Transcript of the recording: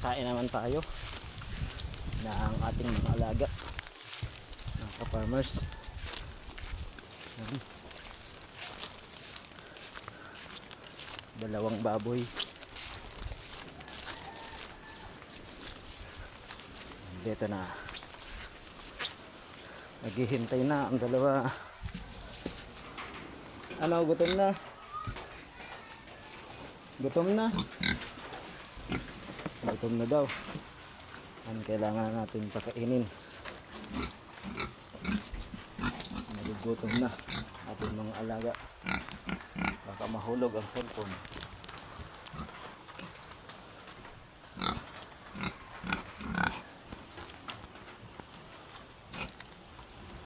Kain naman tayo ng ating mga alaga, mga ka-farmers. Yan. Dalawang baboy. Dito na. Naghihintay na ang dalawa. Ano, gutom na? Gutom na? Gutom na daw. Ang kailangan natin pakainin. Nagugutom na ating mga alaga. Baka mahulog ang cellphone.